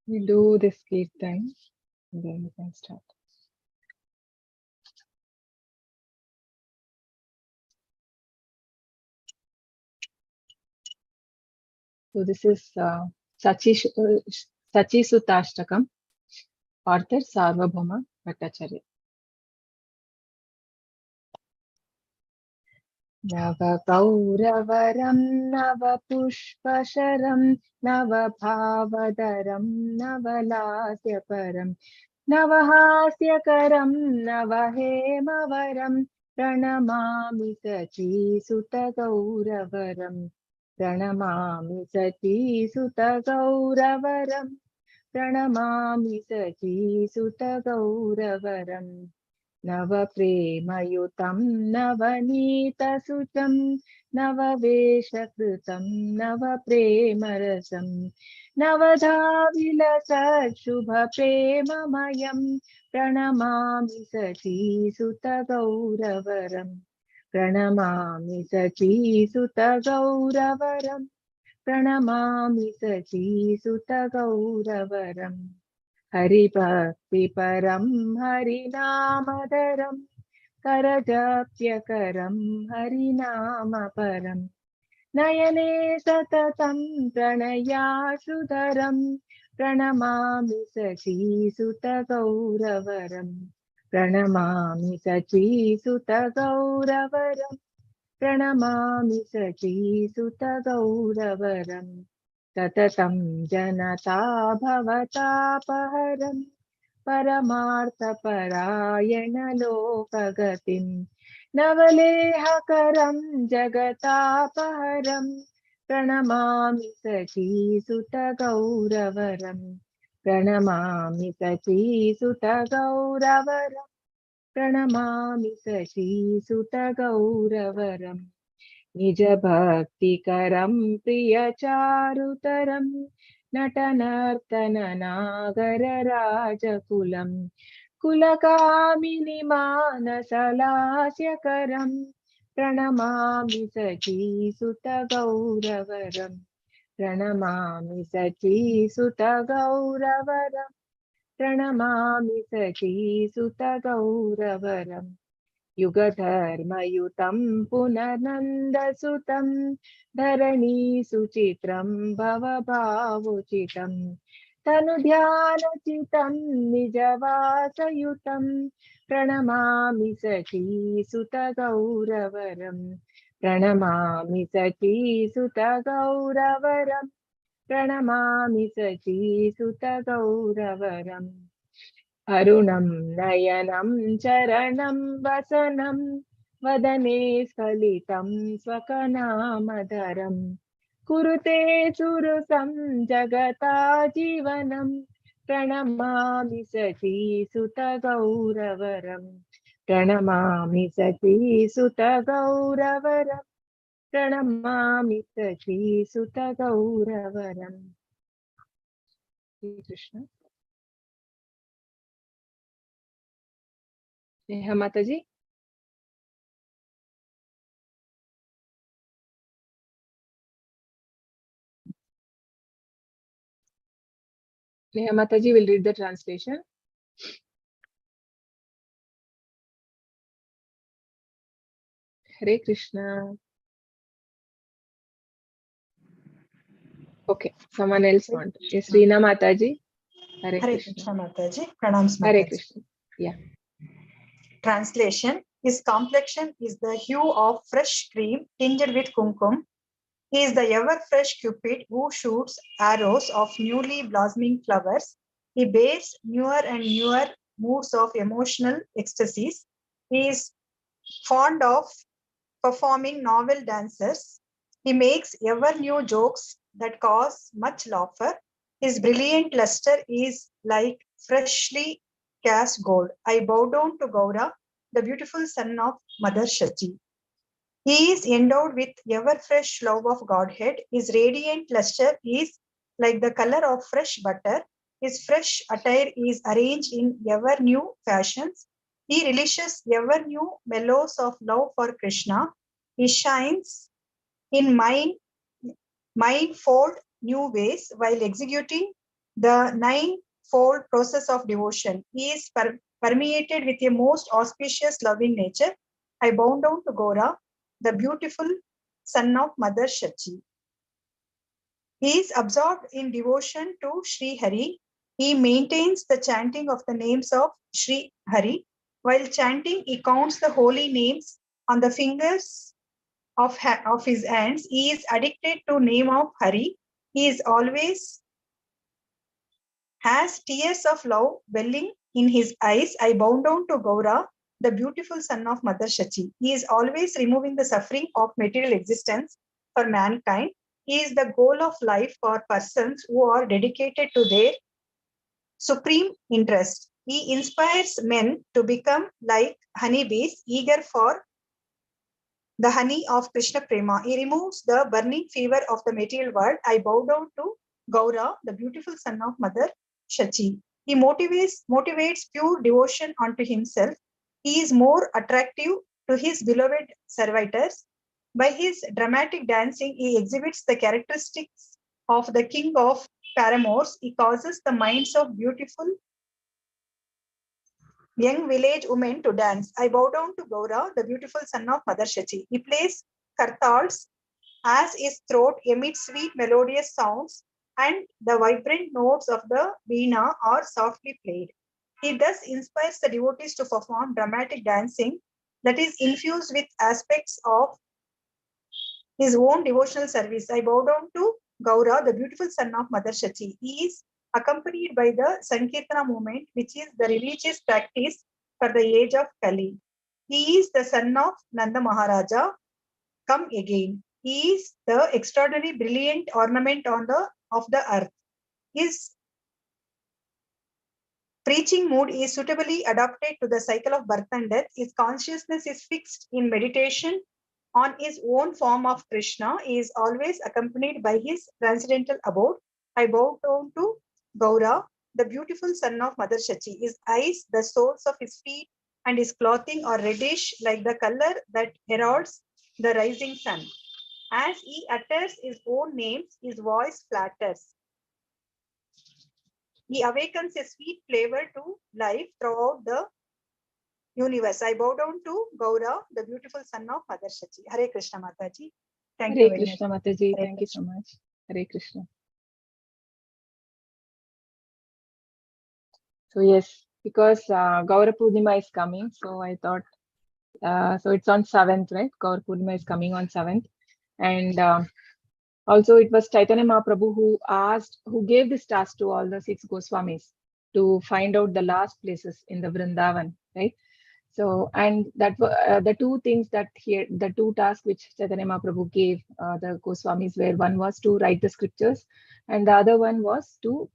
We do this kirtan and then we can start. So this is Sachi Sutashtakam, author Sarvabhauma Bhattacharya. Nava Gauravaram, Nava Pushpasharam, Nava Bhavadaram, Nava Lasyaparam, Navahasyakaram, Navahemavaram, Pranamami Sachi Sutta Gauravaram, Pranamami Sachi Sutta Gauravaram, Pranamami Sachi Sutta Gauravaram. Navapremayutam Navanitasutam Navaveshakrutam Navapremarasam Navadhavilasashubhapremamayam Pranamami Sachi Sutta Gauravaram Pranamami Sachi Sutta Gauravaram Pranamami Sachi Sutta Gauravaram Hari Bhakti Param Harinamadaram Karajapyakaram Harinama Param Nayane Satatam Pranayashudaram Pranamami Sachi Sutta Gauravaram Pranamami Sachi Sutta Gauravaram Pranamami Sachi Sutta Gauravaram Tatatam Janata Bhavata Paharam Paramartha Parayana Lokagatim Navalehakaram Jagata Paharam Pranamami Sachi Sutta Gauravaram Pranamami Sachi Sutta Gauravaram Pranamami Sachi Sutta Gauravaram Nija Bhakti Karam Priya Charutaram Natanartana Nagara Rajakulam Kulakamini Manasalasya Pranamami Sachi Sutta Gauravaram Pranamami Sachi Sutta Gauravaram Pranamami Sachi Sutta Gauravaram Yugadharmayutam Punanandasutam Dharani Suchitram Bhavabhavuchitam Tanudhyanachitam Nijavasayutam Pranamami Sachi Sutta Gauravaram Pranamami Sachi Sutta Gauravaram Pranamami Sachi Sutta Gauravaram Arunam Nayanam Charanam Vasanam Vadane Skalitam Swakanamadaram Kurute Surusam Jagata Jivanam Pranamami Sachi Sutta Gauravaram Pranamami Sachi Sutta Gauravaram Pranamami Sachi Sutta Gauravaram. Krishna. Neha Mataji. Neha Mataji will read the translation. Hare Krishna. Okay, someone else wants. Yes, Reena Mataji. Hare Krishna Mataji. Pranams Mataji. Hare Krishna. Yeah. Translation. His complexion is the hue of fresh cream tinged with kumkum. He is the ever-fresh Cupid who shoots arrows of newly blossoming flowers. He bears newer and newer moods of emotional ecstasies. He is fond of performing novel dances. He makes ever-new jokes that cause much laughter. His brilliant luster is like freshly cast gold. I bow down to Gaura, the beautiful son of Mother Shakti. He is endowed with ever-fresh love of Godhead. His radiant luster is like the color of fresh butter. His fresh attire is arranged in ever-new fashions. He relishes ever-new mellows of love for Krishna. He shines in mindfold new ways while executing the ninefold process of devotion. He is permeated with a most auspicious loving nature. I bow down to Gora, the beautiful son of Mother Shachi. He is absorbed in devotion to Sri Hari. He maintains the chanting of the names of Sri Hari. While chanting, he counts the holy names on the fingers of his hands. He is addicted to name of Hari. He is always has tears of love welling in his eyes. I bow down to Gaura, the beautiful son of Mother Shachi. He is always removing the suffering of material existence for mankind. He is the goal of life for persons who are dedicated to their supreme interest. He inspires men to become like honeybees, eager for the honey of Krishna Prema. He removes the burning fever of the material world. I bow down to Gaura, the beautiful son of Mother Shachi. He motivates pure devotion unto himself. He is more attractive to his beloved servitors. By his dramatic dancing, he exhibits the characteristics of the king of paramours. He causes the minds of beautiful young village women to dance. I bow down to Gaura, the beautiful son of Mother Shachi. He plays kartals as his throat emits sweet melodious sounds and the vibrant notes of the veena are softly played. He thus inspires the devotees to perform dramatic dancing that is infused with aspects of his own devotional service. I bow down to Gaura, the beautiful son of Mother Shachi. He is accompanied by the Sankirtana movement, which is the religious practice for the age of Kali. He is the son of Nanda Maharaja, come again. He is the extraordinary brilliant ornament of the earth. His preaching mood is suitably adapted to the cycle of birth and death. His consciousness is fixed in meditation on his own form of Krishna. He is always accompanied by his transcendental abode. I bow down to Gaura, the beautiful son of Mother Shachi. His eyes, the soles of his feet, and his clothing are reddish like the color that heralds the rising sun. As he utters his own names, his voice flatters. He awakens a sweet flavor to life throughout the universe. I bow down to Gaura, the beautiful son of Mother Shachi. Hare Krishna Mataji. Thank you Hare very Krishna much. Mataji. Hare Thank you so much. Hare Krishna. So yes, because Gaura Purnima is coming, so I thought, so it's on 7th, right? Gaura Purnima is coming on 7th. And also it was Chaitanya Mahaprabhu who gave this task to all the 6 Goswamis to find out the last places in the Vrindavan, right? So, and that the two things that the two tasks which Chaitanya Mahaprabhu gave the Goswamis were, one was to write the scriptures, and the other one was to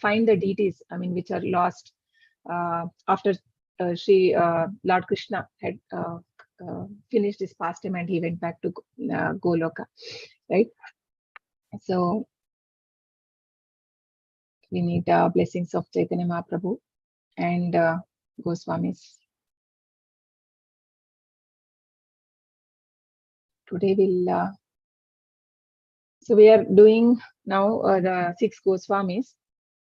find the deities, I mean, which are lost after Lord Krishna had finished his pastime and he went back to Goloka, right? So we need blessings of Chaitanya Mahaprabhu and Goswamis. Today we'll so we are doing now the 6 Goswamis.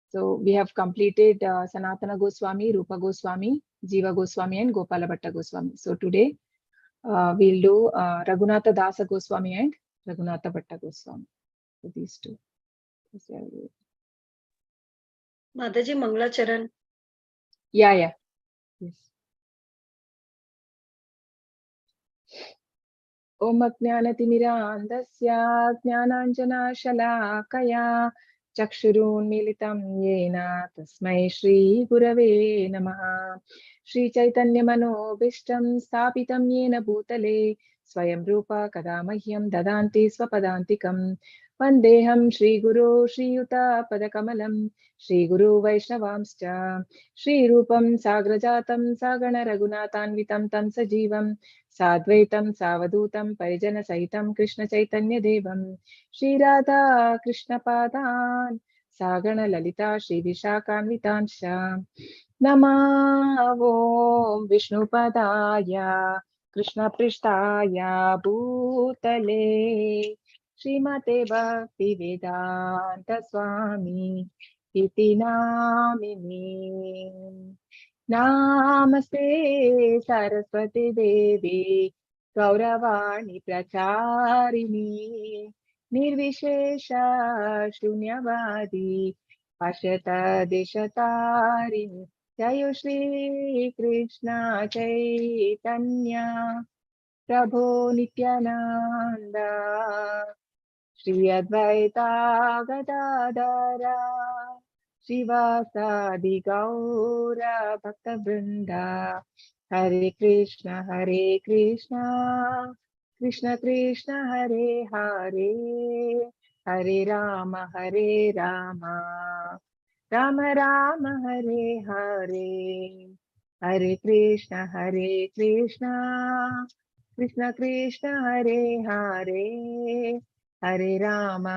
So we have completed Sanatana Goswami, Rupa Goswami, Jiva Goswami, and Gopala Bhatta Goswami. So today we'll do Raghunatha Dasa Goswami and Raghunatha Bhatta Goswami. So these two. Mataji Mangla Charan. Yeah. Yes. Om Ajnanatimirandasya Jnananjana Shalakaya Chakshurun Militam Yena Tasmai Shri Gurave Namaha. Shri Chaitanya Manobishtam Stapitam Yena Bhutale Swayam Rupa Kadamahyam Dadanti Swapadantikam Vandeham Shri Guru Shri Yuta Padakamalam Shri Guru Vaishnavamscha Shri Rupam Sagrajatam Sagana Raghunathanvitam Tam Sajivam Sadvaitam Savadutam Parijana Sahitam Krishna Chaitanya Devam Shri Radha Krishna Padan Sagana Lalita Shri Vishakanvitansha Namo Vishnu Padaya Krishna Prishtaya Bhutale Srimate Bhakti Vedanta Swami iti namini. Namaste Saraswati Devi Gauravani Pracharini Nirvishesha Shunyavadi Pashyata Deshatarini Jayo Shri Krishna Chaitanya Prabhu Nityananda Shri Advaita Gadadara Shivasadi Gaura Bhakta Vrinda Hare Krishna Krishna Krishna Hare Hare Hare Rama Rama Rama Hare Hare Hare Krishna Krishna Krishna Hare Hare Hare Rama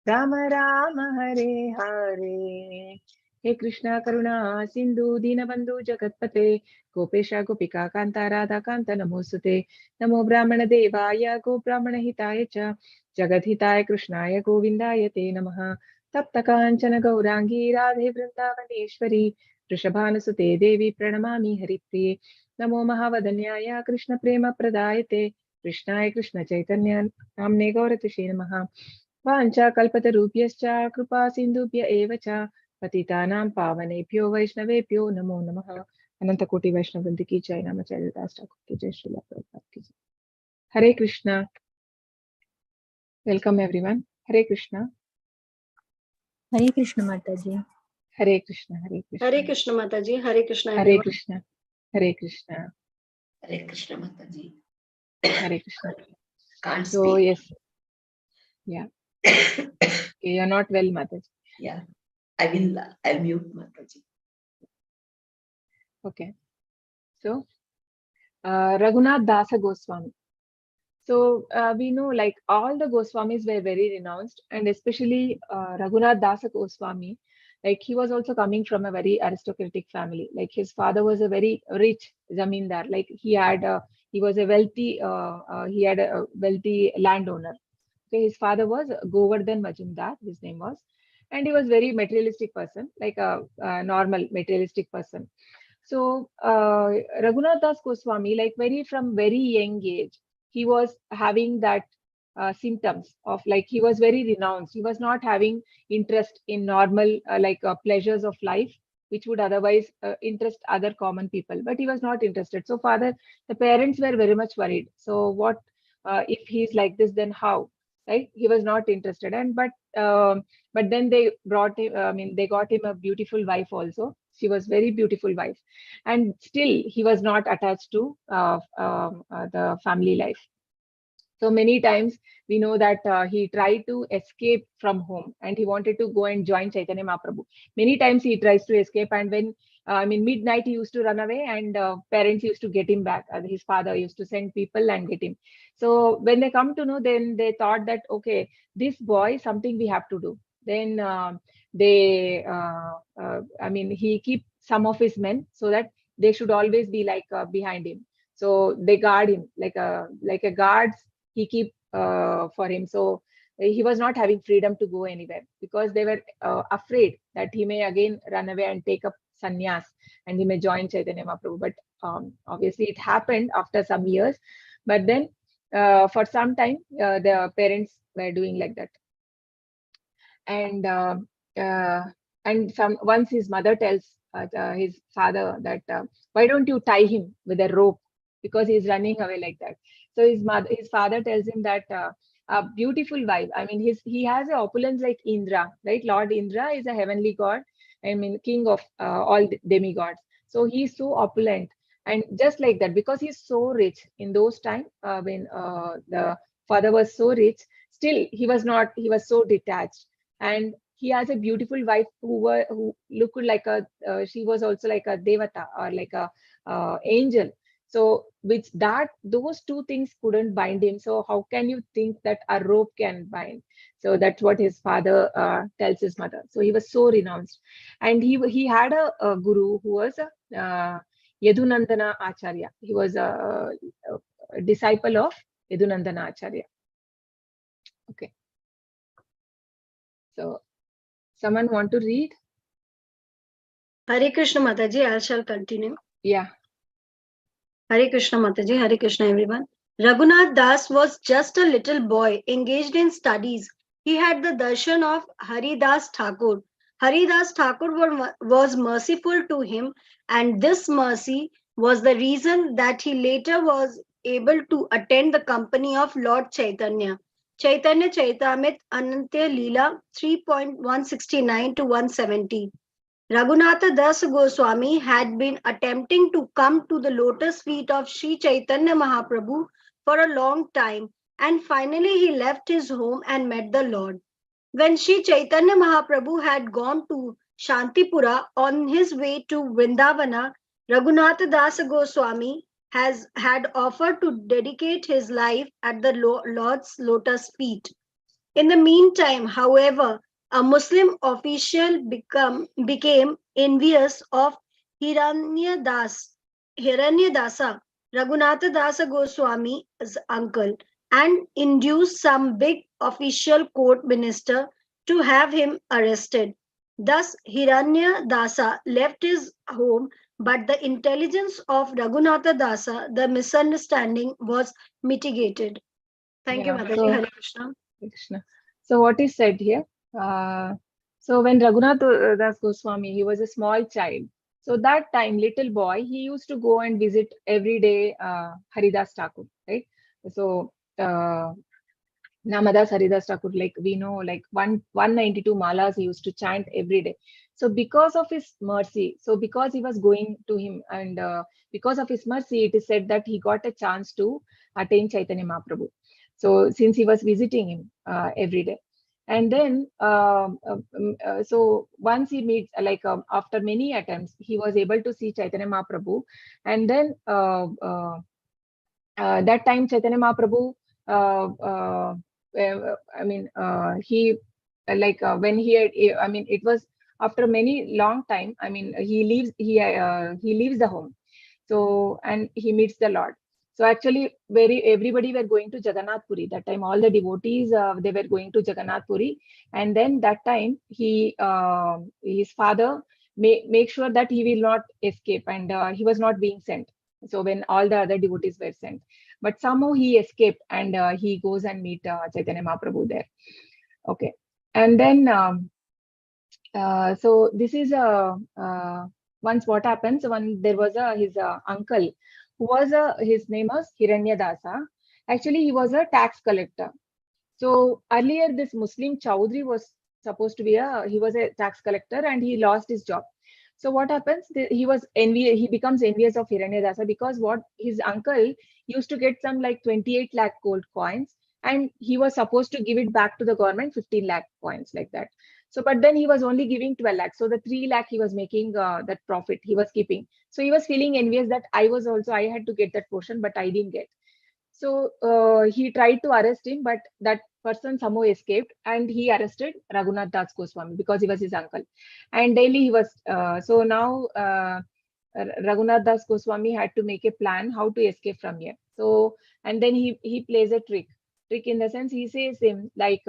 Rama Rama Hare Hare. He Krishna Karuna Sindhu Dinabandhu Jagatpate Gopesha Gopika Kanta Radha Kanta Namosute Namo Brahmana Devaya Go Brahmana Hitaya Cha Jagat Hitaya Krishnaya Govindaya Te Namaha Tapta Kanchana Gaurangi Radhe Vrindavaneshwari Rishabhanasute Devi Pranamami Haripriye Namo Mahavadanyaya Krishna Prema Pradayate Krishnaya Krishna Chaitanya Namne Gauratishe Namaha Vancha kalpatarubhyascha kripa sindhubhya eva cha patitanam pavanebhyo vaishnavebhyo namo namaha. Ananta Koti Vaishnava Vrinda ki jai. Namacharya Das Thakur ki jai. Srila Prabhupada ki jai. Hare Krishna. Welcome everyone. Hare Krishna. Hare Krishna Mataji. Hare Krishna. Hare Krishna. Hare Krishna Mataji. Hare Krishna Hare everyone. Krishna. Hare Krishna. Hare Krishna Mataji. Hare Krishna. Can't So speak. yes. Yeah. Okay, you're not well, Mataji. Yeah. I'll mute Mataji. Okay. So Raghunath Dasa Goswami. So we know like all the Goswamis were very renounced, and especially Raghunath Dasa Goswami, like he was also coming from a very aristocratic family. Like his father was a very rich zamindar. Like he was a wealthy landowner. Okay, his father was Govardhan Majumdar, his name was, and he was very materialistic person, like a normal materialistic person. So Raghunath Das Goswami, like from very young age, he was having that symptoms of like he was very renounced. He was not having interest in normal pleasures of life, which would otherwise interest other common people. But he was not interested. So the parents were very much worried. So what if he's like this? Then how? Right? He was not interested. But then they brought him. I mean, they got him a beautiful wife also. She was very beautiful wife, and still he was not attached to the family life. So many times we know that he tried to escape from home and he wanted to go and join Chaitanya Mahaprabhu. Many times he tries to escape, and when midnight he used to run away, and parents used to get him back. His father used to send people and get him. So when they come to know, then they thought that okay, this boy, something we have to do. Then he keep some of his men so that they should always be behind him. So they guard him like a guards he keep for him. So he was not having freedom to go anywhere because they were afraid that he may again run away and take up sannyas and he may join Chaitanya Mahaprabhu. But obviously it happened after some years. But then for some time the parents were doing like that. And once his mother tells his father that why don't you tie him with a rope because he's running away like that. So his father tells him that a beautiful wife. I mean, he has a opulence like Indra, right? Lord Indra is a heavenly god. I mean, king of all demigods. So he's so opulent, and just like that, because he's so rich in those times when the father was so rich, still he was not. He was so detached, and he has a beautiful wife who looked like she was also like a devata or like a angel. So those two things couldn't bind him. So how can you think that a rope can bind? So that's what his father tells his mother. So he was so renounced, and he had a guru who was Yadunandana Acharya. He was a disciple of Yadunandana Acharya. Okay. So Someone want to read? Hare Krishna Mataji, I shall continue. Yeah. Hare Krishna Mataji, Hare Krishna everyone. Raghunath Das was just a little boy engaged in studies. He had the darshan of Haridas Thakur. Haridas Thakur was merciful to him, and this mercy was the reason that he later was able to attend the company of Lord Chaitanya. Chaitanya Charitamrita Anantya Leela 3.169 to 170. Raghunatha Das Goswami had been attempting to come to the lotus feet of Sri Chaitanya Mahaprabhu for a long time, and finally he left his home and met the Lord. When Sri Chaitanya Mahaprabhu had gone to Shantipura on his way to Vrindavana, Raghunatha Das Goswami had offered to dedicate his life at the Lord's lotus feet. In the meantime, however, a Muslim official became envious of Hiranyadasa, Raghunatha Dasa Goswami's uncle, and induced some big official court minister to have him arrested. Thus, Hiranyadasa left his home, but the intelligence of Raghunatha Dasa, the misunderstanding was mitigated. Thank you, Yeah, Mataji. so- Hare Krishna. Krishna. So what is said here? So when Raghunath Das Goswami, he was a small child. So that time, little boy, he used to go and visit every day Haridas Thakur, right? So Namadas Haridas Thakur, like we know, like 192 malas he used to chant every day. So because of his mercy, so because he was going to him, and because of his mercy, it is said that he got a chance to attain Chaitanya Mahaprabhu. So since he was visiting him every day, and then so once he meets, like after many attempts, he was able to see Chaitanya Mahaprabhu, and then that time Chaitanya Mahaprabhu, he when he had, it was after many long time. I mean, he leaves the home, so and he meets the Lord. So actually, everybody were going to Jagannath Puri that time. All the devotees they were going to Jagannath Puri, and then that time his father make sure that he will not escape, and he was not being sent. So when all the other devotees were sent, but somehow he escaped, and he goes and meet Chaitanya Mahaprabhu there. Okay, and then so this is once what happens when there was his uncle who was his name was Hiranyadasa. Actually, he was a tax collector. So earlier, this Muslim Chaudhry was supposed to be he was a tax collector, and he lost his job. So what happens? He becomes envious of Hiranyadasa, because what his uncle used to get some like 28 lakh gold coins, and he was supposed to give it back to the government 15 lakh coins like that. So, but then he was only giving 12 lakh. So the 3 lakh he was making that profit he was keeping. So he was feeling envious that I had to get that portion, but I didn't get. So he tried to arrest him, but that person somehow escaped, and he arrested Raghunath Das Goswami because he was his uncle. And daily he was, so now Raghunath Das Goswami had to make a plan how to escape from here. So, and then he plays a trick in the sense, he says him like,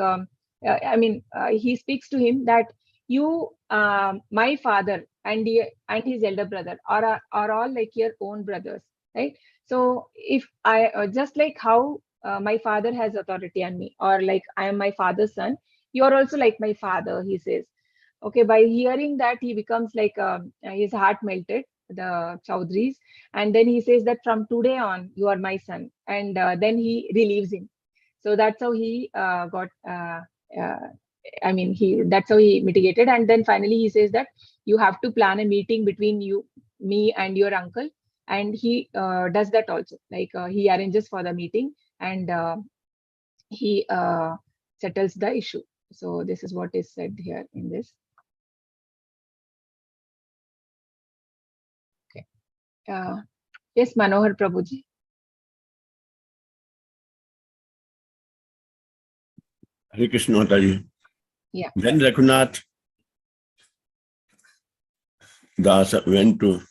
he speaks to him that you, my father and his elder brother are all like your own brothers, right? So if I just like how my father has authority on me, or like I am my father's son, you are also like my father, he says. Okay, by hearing that, he becomes like his heart melted, the Chaudhries, and then he says that from today on you are my son, and then he relieves him. So that's how he got. That's how he mitigated, and then finally he says that you have to plan a meeting between me, and your uncle, and he does that also. Like he arranges for the meeting, and he settles the issue. So this is what is said here in this. Okay. Yes, Manohar Prabhuji. Hare Krishna Mataji. Yeah. Then Raghunath Dasa went to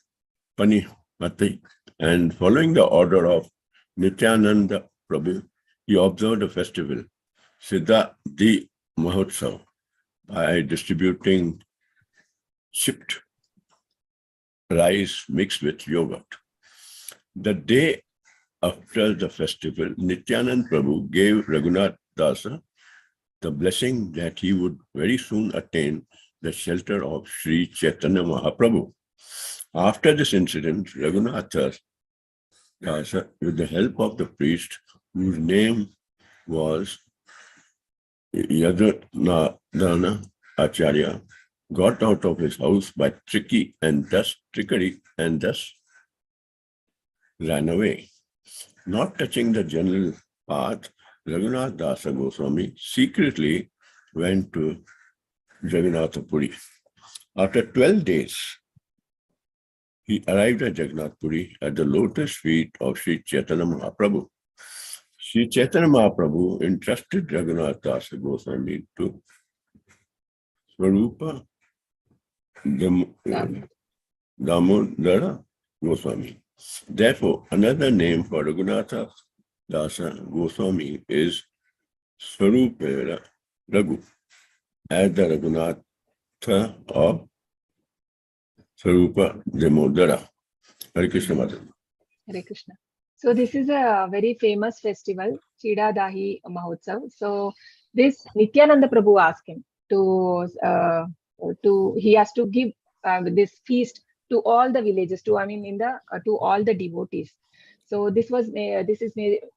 Panipati, and following the order of Nityananda Prabhu, he observed a festival, Siddhati Mahotsav. by distributing chipped rice mixed with yogurt. The day after the festival, Nityanand Prabhu gave Raghunath Dasa the blessing that he would very soon attain the shelter of Sri Chaitanya Mahaprabhu. After this incident, Raghunath Dasa, with the help of the priest, whose name was Yadunandana Acharya, got out of his house by trickery and thus ran away. Not touching the general path, Raghunath Dasa Goswami secretly went to Jagannath Puri. After 12 days, he arrived at Jagannath Puri at the lotus feet of Sri Chaitanya Mahaprabhu. Sri Chaitanya Mahaprabhu entrusted Raghunath Dasa Goswami to Swarupa Damodara Goswami. Therefore, another name for Raghunath Dasa Goswami is Swarupa Raghu, as the Raghunatha of Swarupa Damodara. Hare Krishna Mata. Hare Krishna. So this is a very famous festival, Chida Dahi Mahotsav. So this Nityananda Prabhu asked him he has to give this feast to all the villages, to all the devotees. So this is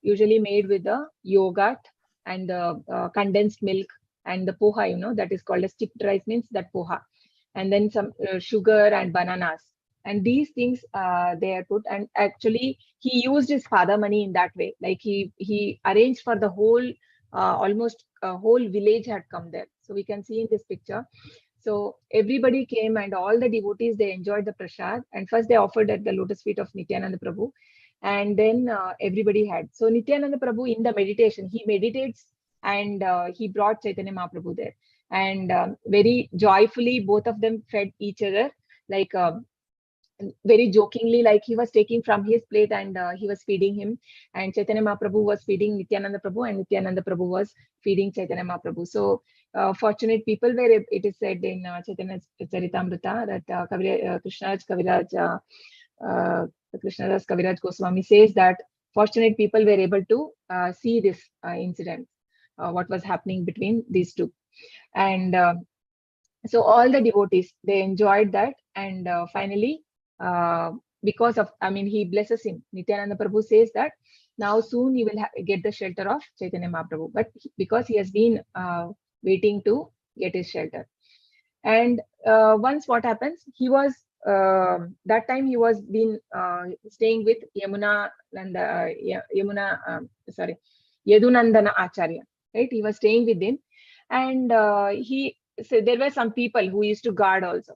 usually made with the yogurt and the condensed milk and the poha, that is called as chipped rice, means that poha, and then some sugar and bananas. And these things they are put, and actually he used his father money in that way. Like he arranged for the whole, almost a whole village had come there. So we can see in this picture. So everybody came and all the devotees, they enjoyed the prasad. And first they offered at the lotus feet of Nityananda Prabhu. And then everybody had. So Nityananda Prabhu in the meditation, he meditates and he brought Chaitanya Mahaprabhu there. And very joyfully, both of them fed each other, like very jokingly, like he was taking from his plate and he was feeding him, and Chaitanya Mahaprabhu was feeding Nityananda Prabhu, and Nityananda Prabhu was feeding Chaitanya Mahaprabhu. So fortunate people were, it is said in Chaitanya Charitamrita that Krishnaraj Kaviraj Goswami says that fortunate people were able to see this incident, what was happening between these two. And so all the devotees, they enjoyed that, and finally, because of, he blesses him. Nityananda Prabhu says that now soon he will get the shelter of Chaitanya Mahaprabhu, but because he has been waiting to get his shelter. And once what happens, he was that time he was been staying with Yadunandana Acharya, right? He was staying with him, and so there were some people who used to guard also.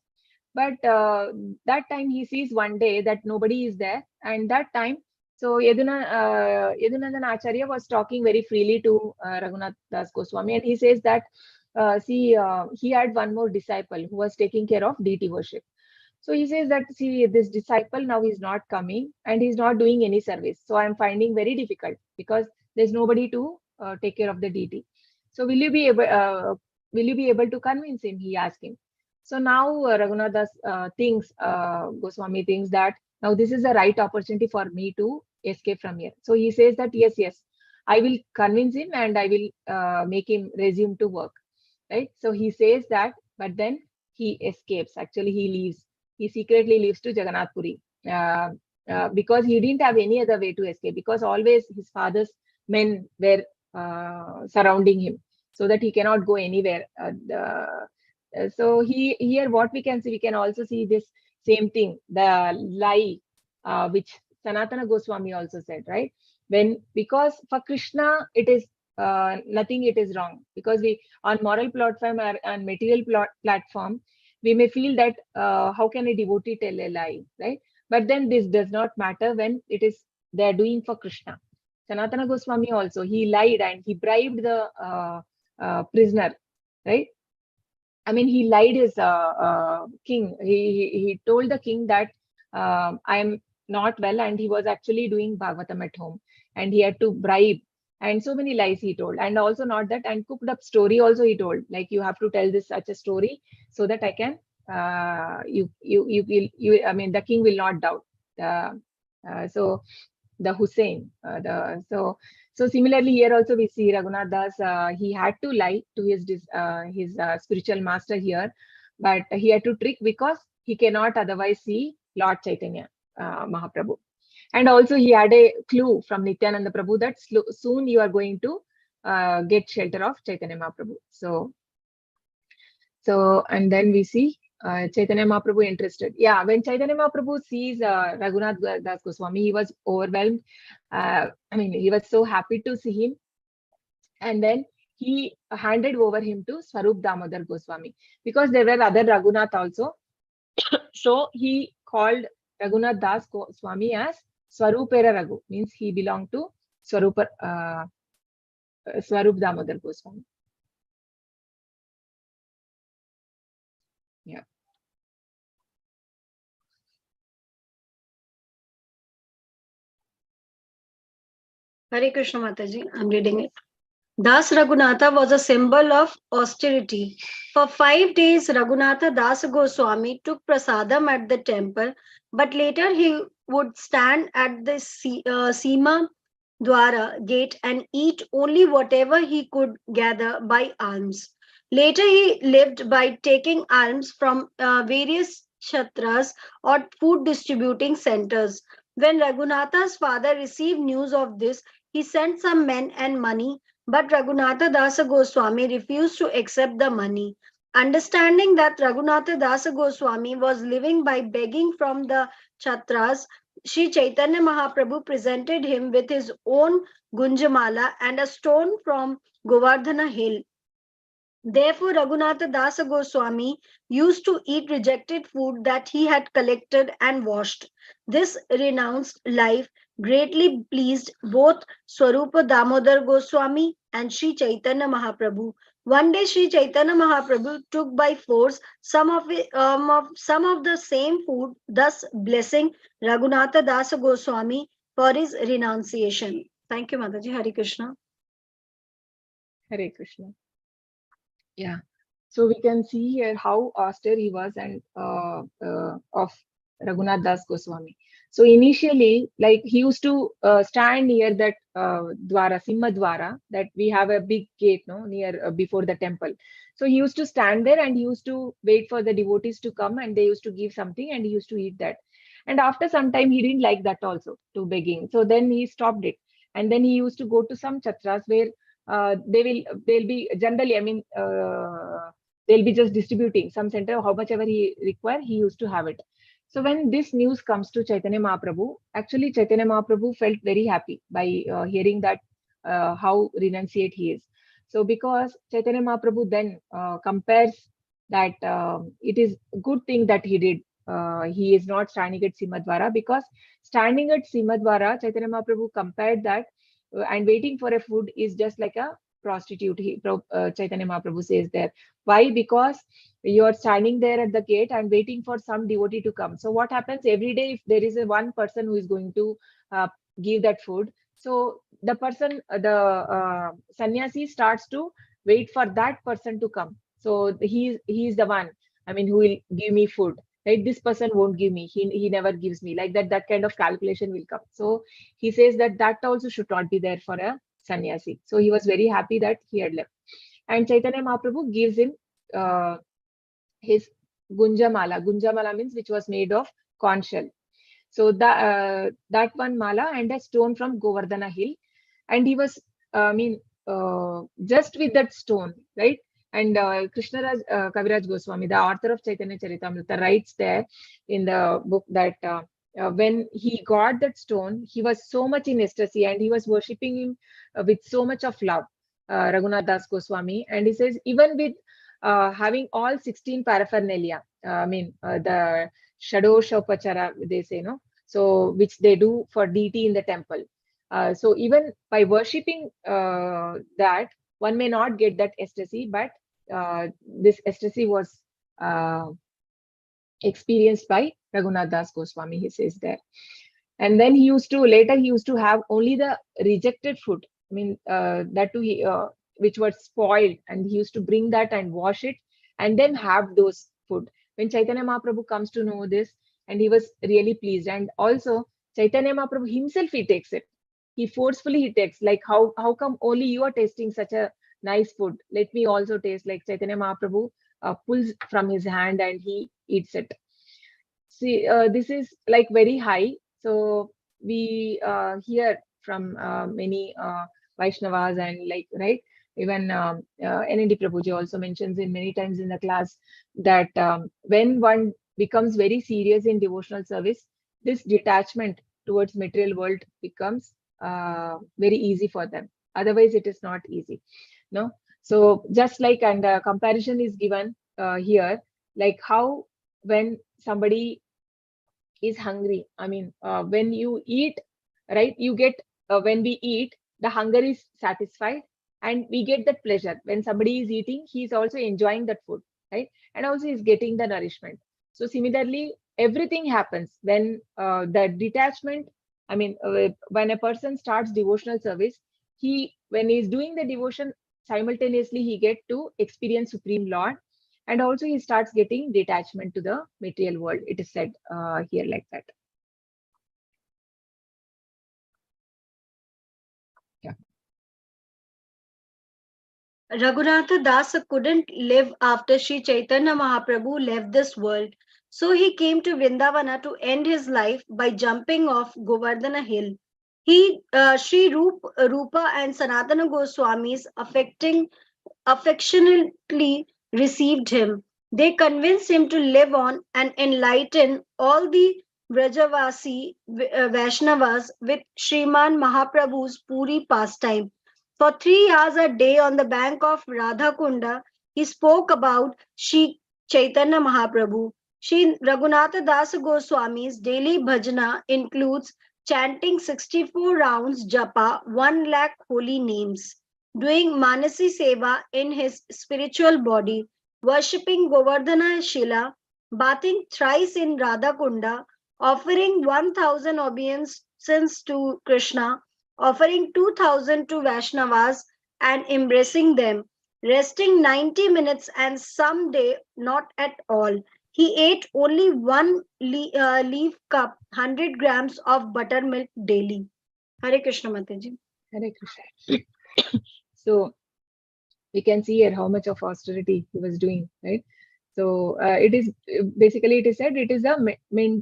But that time he sees one day that nobody is there, and that time, so Yadunandana Acharya was talking very freely to Raghunath Das Goswami, and he says that he had one more disciple who was taking care of deity worship. So he says that, see, this disciple now is not coming and he's not doing any service. So I'm finding very difficult because there's nobody to take care of the deity. So will you be able to convince him? He asked him. So now Raghunath Das Goswami thinks that now this is the right opportunity for me to escape from here. So he says that yes, I will convince him and I will make him resume to work. Right? So he says that, but then he escapes. Actually, he leaves. He secretly leaves to Jagannath Puri because he didn't have any other way to escape, because always his father's men were surrounding him so that he cannot go anywhere. So here what we can see, we can also see this same thing, the lie which Sanatana Goswami also said, right? Because for Krishna it is nothing, it is wrong, because we on moral platform or on material platform we may feel that how can a devotee tell a lie, right? But then this does not matter when it is they are doing for Krishna. Sanatana Goswami also, he lied and he bribed the prisoner, right? He lied his king. He told the king that I am not well, and he was actually doing Bhagavatam at home, and he had to bribe And so many lies he told, and also not that, and cooked up story also he told, like you have to tell this such a story so that I can I mean the king will not doubt. So the Hussein, so similarly here also we see Raghunath Das, he had to lie to his spiritual master here, but he had to trick because he cannot otherwise see Lord Chaitanya Mahaprabhu. And also he had a clue from Nityananda Prabhu that soon you are going to get shelter of Chaitanya Mahaprabhu. So and then we see Chaitanya Mahaprabhu interested. Yeah, when Chaitanya Mahaprabhu sees Raghunath Das Goswami, he was overwhelmed. I mean, he was so happy to see him. And then he handed over him to Swarup Damodar Goswami, because there were other Raghunath also. So he called Raghunath Das Goswami as Swarupera Raghu, means he belonged to Swarup Damodar Goswami. Yeah. Hare Krishna Mataji, I'm reading it. Das Raghunatha was a symbol of austerity. For 5 days, Raghunatha Das Goswami took prasadam at the temple, but later he would stand at the Sima Dwara gate and eat only whatever he could gather by alms. Later, he lived by taking alms from various kshatras or food distributing centers. When Raghunatha's father received news of this, he sent some men and money, but Raghunatha Dasa Goswami refused to accept the money. Understanding that Raghunatha Dasa Goswami was living by begging from the Chatras, Sri Chaitanya Mahaprabhu presented him with his own Gunjamala and a stone from Govardhana hill. Therefore, Raghunatha Dasa Goswami used to eat rejected food that he had collected and washed. This renounced life greatly pleased both Swarupa Damodar Goswami and Sri Chaitanya Mahaprabhu. One day, Sri Chaitanya Mahaprabhu took by force some of the same food, thus blessing Raghunatha Dasa Goswami for his renunciation. Thank you, Mataji. Hare Krishna. Hare Krishna. Yeah. So we can see here how austere he was and of Raghunath Das Goswami. So initially, like he used to stand near that Dwara, Simha Dwara, that we have a big gate, no, near before the temple. So he used to stand there and he used to wait for the devotees to come, and they used to give something and he used to eat that. And after some time, he didn't like that also, to begging. So then he stopped it. And then he used to go to some chatras where they'll be generally, I mean, they'll be just distributing some center, how much ever he require, he used to have it. So when this news comes to Chaitanya Mahaprabhu, actually Chaitanya Mahaprabhu felt very happy by hearing that how renunciate he is. So because Chaitanya Mahaprabhu then compares that it is a good thing that he did. He is not standing at Simadwara, because standing at Simadwara, Chaitanya Mahaprabhu compared that and waiting for a food is just like a prostitute. Chaitanya Mahaprabhu says there. Why? Because you're standing there at the gate and waiting for some devotee to come. So what happens every day, if there is a one person who is going to give that food, so the person, the sannyasi starts to wait for that person to come. So he is the one, I mean, who will give me food. Right? This person won't give me. He never gives me. Like that kind of calculation will come. So he says that also should not be there for a sannyasi. So he was very happy that he had left. And Chaitanya Mahaprabhu gives him his Gunjamala. Gunjamala means which was made of corn shell. So that one mala and a stone from Govardhana hill. And he was, just with that stone, right? And Krishnaraj Kaviraj Goswami, the author of Chaitanya Charitamrita, writes there in the book that when he got that stone, he was so much in ecstasy and he was worshipping him with so much of love, Raghunath Das Goswami. And he says, even with having all 16 paraphernalia, the Shadoshopachara, they say, no? So, which they do for deity in the temple. So, even by worshipping that, one may not get that ecstasy, but this ecstasy was experienced by Raghunath Das Goswami, he says there. And then later he used to have only the rejected food. that too, which was spoiled, and he used to bring that and wash it and then have those food. When Chaitanya Mahaprabhu comes to know this, and he was really pleased. And also Chaitanya Mahaprabhu himself, he takes it. He forcefully he takes, like, how come only you are tasting such a nice food? Let me also taste. Like Chaitanya Mahaprabhu pulls from his hand and he eats it. See, this is like very high. So we hear from many Vaishnavas, and like, right, even NND Prabhuji also mentions in many times in the class that when one becomes very serious in devotional service, this detachment towards material world becomes very easy for them. Otherwise, it is not easy. No. So just like, and comparison is given here, like how when somebody is hungry, when you eat, right, you get, when we eat, the hunger is satisfied and we get that pleasure. When somebody is eating, he is also enjoying that food, right, and also is getting the nourishment. So similarly, everything happens when the detachment, when a person starts devotional service, when he is doing the devotion, simultaneously he get to experience Supreme Lord, and also he starts getting detachment to the material world. It is said here like that. Yeah. Raghunath Dasa couldn't live after Sri Chaitanya Mahaprabhu left this world. So he came to Vrindavana to end his life by jumping off Govardhana hill. Sri Rupa and Sanatana Goswamis affectionately received him. They convinced him to live on and enlighten all the Vrajavasi Vaishnavas with Sriman Mahaprabhu's Puri pastime. For 3 hours a day on the bank of Radhakunda, he spoke about Sri Chaitanya Mahaprabhu. Sri Raghunatha Dasa Goswami's daily bhajana includes chanting 64 rounds japa, 1 lakh holy names, doing Manasi Seva in his spiritual body, worshipping Govardhana Shila, bathing thrice in Radhakunda, offering 1,000 obeisances to Krishna, offering 2,000 to Vaishnavas and embracing them, resting 90 minutes and some day not at all. He ate only one leaf cup, 100 grams of buttermilk daily. Hare Krishna Mataji. Hare Krishna. So we can see here how much of austerity he was doing, right? So it is basically, it is said, it is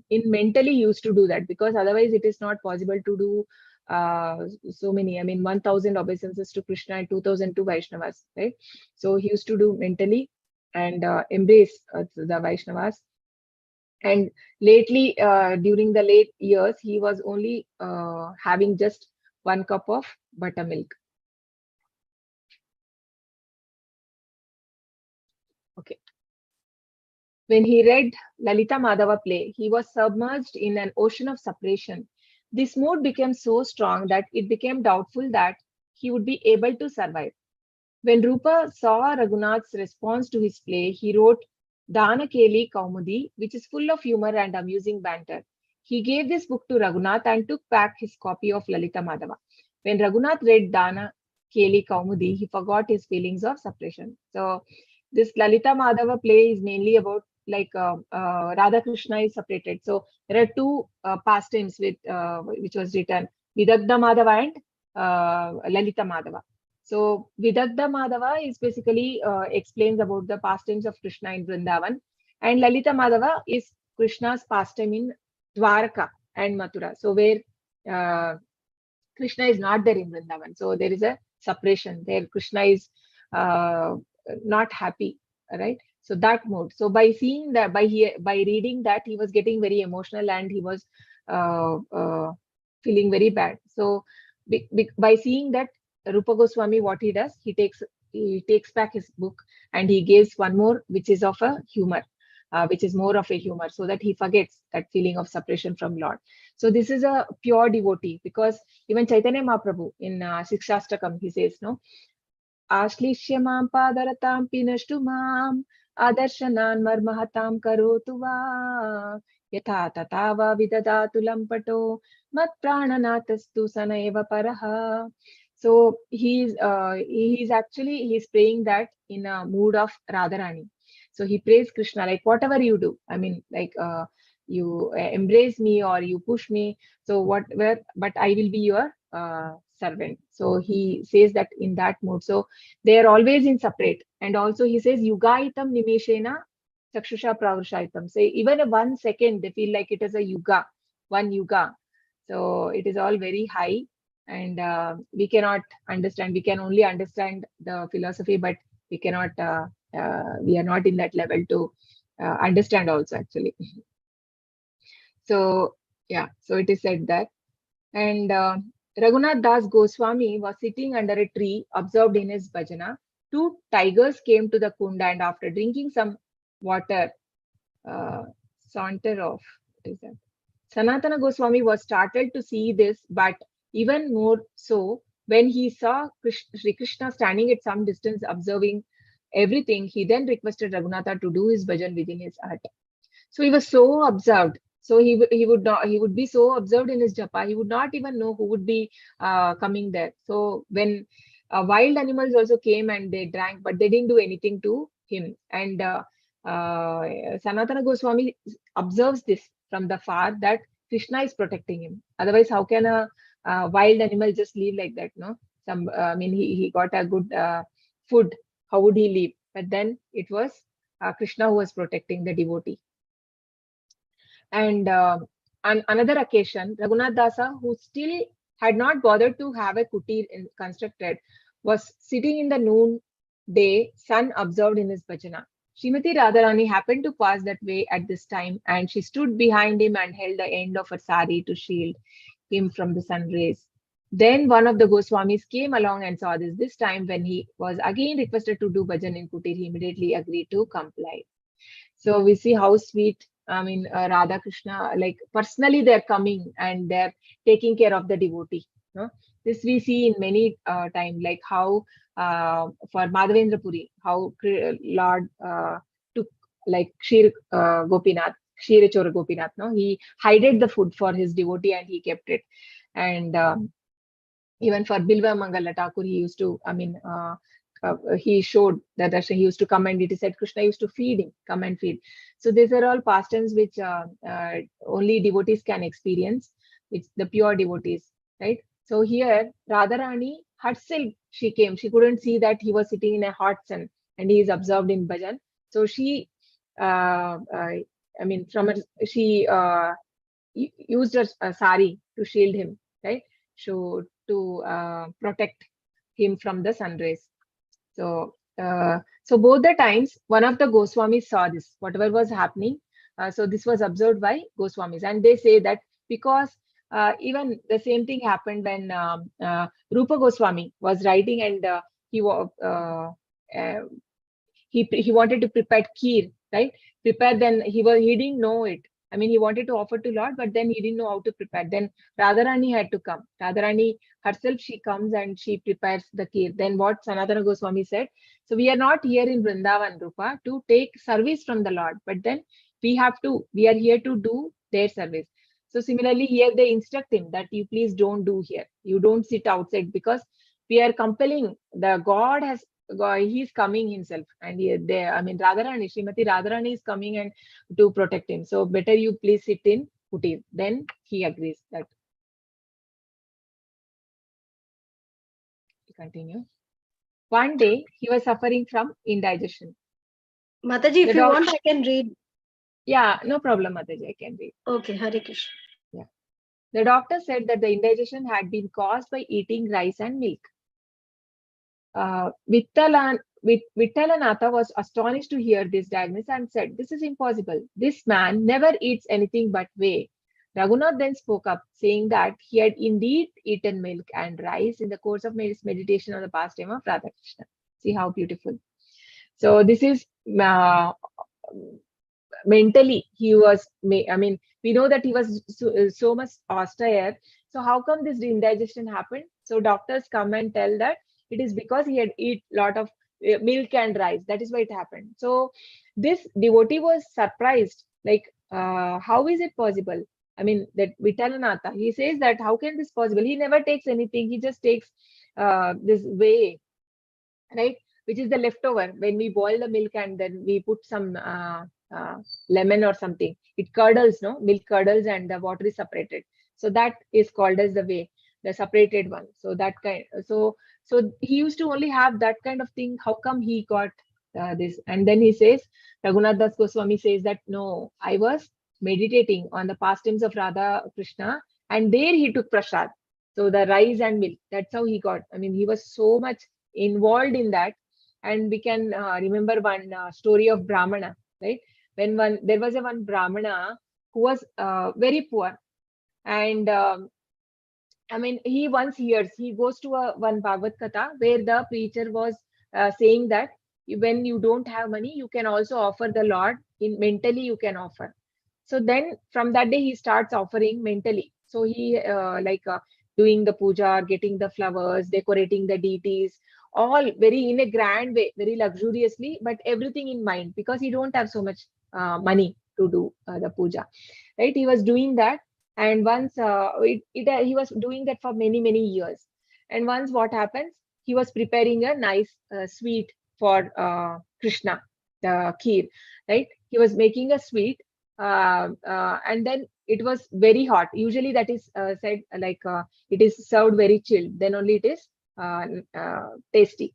mentally used to do that, because otherwise it is not possible to do so many. 1,000 obeisances to Krishna and 2,000 to Vaishnavas, right? So he used to do mentally and embrace the Vaishnavas. And lately, during the late years, he was only having just 1 cup of buttermilk. Okay. When he read Lalita Madhava play, he was submerged in an ocean of separation. This mood became so strong that it became doubtful that he would be able to survive. When Rupa saw Raghunath's response to his play, he wrote Dana Keli Kaumudi, which is full of humor and amusing banter. He gave this book to Raghunath and took back his copy of Lalita Madhava. When Raghunath read Dana Keli Kaumudi, he forgot his feelings of separation. So this Lalita Madhava play is mainly about, like, Radha Krishna is separated. So there are 2 pastimes with which was written, Vidagdha Madhava and Lalita Madhava. So Vidagdha Madhava is basically explains about the pastimes of Krishna in Vrindavan, and Lalita Madhava is Krishna's pastime in Dwarka and Mathura. So where Krishna is not there in Vrindavan, so there is a separation there. Krishna is not happy, right? So that mode. So by seeing that, by reading that, he was getting very emotional and he was feeling very bad. So by seeing that, Rupa Goswami, what he does, he takes back his book and he gives one more, which is of a humor, which is more of a humor, so that he forgets that feeling of separation from Lord. So this is a pure devotee, because even Chaitanya Mahaprabhu in Shikshastakam, he says, no, Ashlishya mam padaratam pinashtu mam adarshanan marmahatam karotu va yatha tatava vidadatu lampato mat prananatastu sanaeva paraha. So he's praying that in a mood of Radharani. So he prays Krishna like whatever you do. I mean, like you embrace me or you push me. So whatever, but I will be your servant. So he says that in that mood. So they are always in separate. And also he says Yugaitam Nimeshena Chakshusha Pravrshaitam. So even a 1 second, they feel like it is a yuga, one yuga. So it is all very high, and we cannot understand. We can only understand the philosophy, but we cannot. We are not in that level to understand also actually. So yeah, so it is said that, and Raghunath Das Goswami was sitting under a tree, observed in his bhajana. Two tigers came to the kunda, and after drinking some water, saunter off. What is that? Sanatana Goswami was startled to see this, but even more so when he saw Sri Krishna standing at some distance observing everything. He then requested Raghunatha to do his bhajan within his hut. So he was so observed. So he would be so observed in his japa. He would not even know who would be coming there. So when wild animals also came and they drank, but they didn't do anything to him. And Sanatana Goswami observes this from the far, that Krishna is protecting him. Otherwise, how can a wild animal just live like that? No, I mean, he got a good food. How would he live? But then it was Krishna who was protecting the devotee. And on another occasion, Raghunath Dasa, who still had not bothered to have a kutir constructed, was sitting in the noonday sun observed in his bhajana. Srimati Radharani happened to pass that way at this time, and she stood behind him and held the end of her sari to shield him from the sun rays. Then one of the Goswamis came along and saw this. This time, when he was again requested to do bhajan in kutir, he immediately agreed to comply. So we see how sweet, I mean, Radha Krishna, like personally they're coming and they're taking care of the devotee. No? This we see in many times, like how for Madhavendra Puri, how Lord took like Gopinath, Kshir Chora Gopinath, no? He hided the food for his devotee and he kept it. And even for Bilva Mangala Thakur, he used to, I mean, he showed that he used to come and it is said Krishna used to feed him, come and feed. So these are all pastimes which only devotees can experience, which the pure devotees, right? So here Radharani herself, she came. She couldn't see that he was sitting in a hot sun and he is observed in bhajan. So she, I mean, she used a sari to shield him, right? So to protect him from the sun rays. So, so both the times, one of the Goswamis saw this, whatever was happening. So this was observed by Goswamis, and they say that because even the same thing happened when Rupa Goswami was writing, and he wanted to prepare kheer, right? Prepare, then he didn't know it. I mean, he wanted to offer to Lord, but then he didn't know how to prepare. Then Radharani had to come. Radharani herself, she comes and she prepares the kheer. Then what Sanatana Goswami said, so we are not here in Vrindavan, Rupa, to take service from the Lord, but then we are here to do their service. So similarly, here they instruct him that you please don't do here. You don't sit outside, because we are compelling, the God, he's coming himself, and I mean, Radharani, Srimati Radharani is coming and to protect him. So better you please sit in kutir. Then he agrees that. To continue. One day he was suffering from indigestion. Mataji, if you want, I can read. Yeah, no problem, Mataji, I can read. Okay, Hare Krishna. Yeah. The doctor said that the indigestion had been caused by eating rice and milk. Vittalanatha was astonished to hear this diagnosis and said, "This is impossible. This man never eats anything but whey." Raghunath then spoke up, saying that he had indeed eaten milk and rice in the course of his meditation on the pastime of Radha Krishna. See how beautiful. So this is mentally he was. I mean, we know that he was so much austere. So how come this indigestion happened? So doctors come and tell that it is because he had eat lot of milk and rice. That is why it happened. So this devotee was surprised, like, how is it possible? I mean, that Vittalanatha, he says that how can this possible? He never takes anything. He just takes this whey, right? Which is the leftover when we boil the milk and then we put some lemon or something. It curdles, no? Milk curdles and the water is separated. So that is called as the whey, the separated one. So that kind. So he used to only have that kind of thing. How come he got this? And then he says, Raghunath Das Goswami says that no, I was meditating on the pastimes of Radha Krishna, and there he took prasad. So the rice and milk. That's how he got. I mean, he was so much involved in that. And we can remember one story of Brahmana, right? When there was one Brahmana who was very poor, and I mean, he once hears, he goes to one Bhagavad Katha where the preacher was saying that when you don't have money, you can also offer the Lord in mentally. You can offer. So then from that day he starts offering mentally. So he doing the puja, getting the flowers, decorating the deities, all very in a grand way, very luxuriously, but everything in mind because he don't have so much money to do the puja, right? He was doing that, and once he was doing that for many years. And once what happens, he was preparing a nice sweet for Krishna, the kheer, right? He was making a sweet, and then it was very hot. Usually that is said it is served very chilled, then only it is tasty.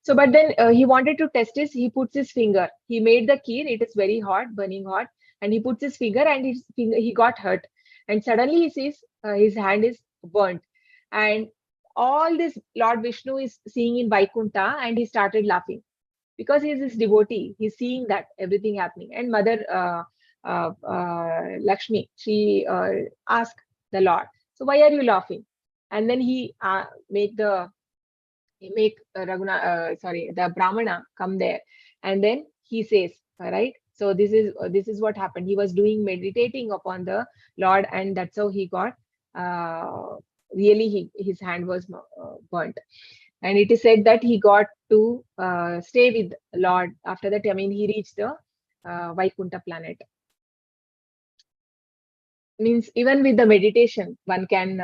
So but then he wanted to test this. He puts his finger, he made the kheer, it is very hot, burning hot, and he puts his finger and he got hurt, and suddenly he sees his hand is burnt, and all this Lord Vishnu is seeing in Vaikunta, and he started laughing because he is his devotee. He's seeing that everything happening. And Mother Lakshmi, she asked the Lord, so why are you laughing? And then he make the the Brahmana come there, and then he says, right? So this is what happened. He was meditating upon the Lord, and that's how he got really his hand was burnt. And it is said that he got to stay with Lord after that. I mean, he reached the Vaikunta planet. Means even with the meditation, one can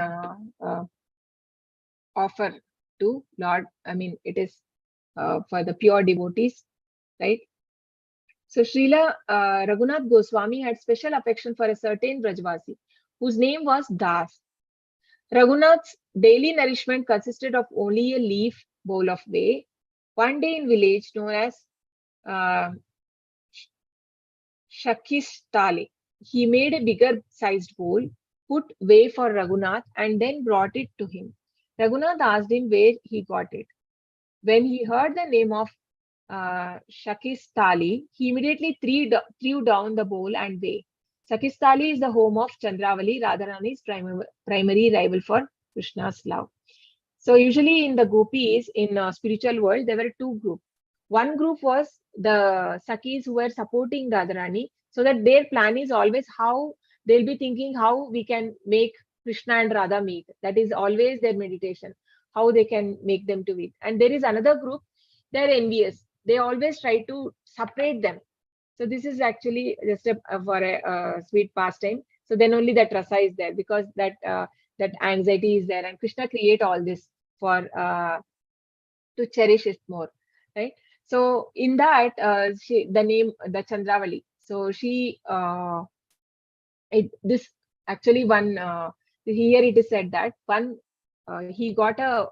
offer to Lord. I mean, it is for the pure devotees, right? So Srila Raghunath Goswami had special affection for a certain Brajvasi whose name was Das. Raghunath's daily nourishment consisted of only a leaf bowl of whey. One day in village known as Shakistali, he made a bigger sized bowl, put whey for Raghunath, and then brought it to him. Raghunath asked him where he got it. When he heard the name of Shakistali, he immediately threw down the bowl and whey. Shakistali is the home of Chandravali, Radharani's primary rival for Krishna's love. So usually in the gopis, in spiritual world, there were two groups. One group was the Sakis who were supporting Radharani, so that their plan is always how they'll be thinking how we can make Krishna and Radha meet. That is always their meditation, how they can make them to meet. And there is another group, they're envious. They always try to separate them. So this is actually just for a sweet pastime. So then only that rasa is there, because that anxiety is there, and Krishna create all this for to cherish it more, right? So in that the Chandravali. So she this actually one here it is said that one he got a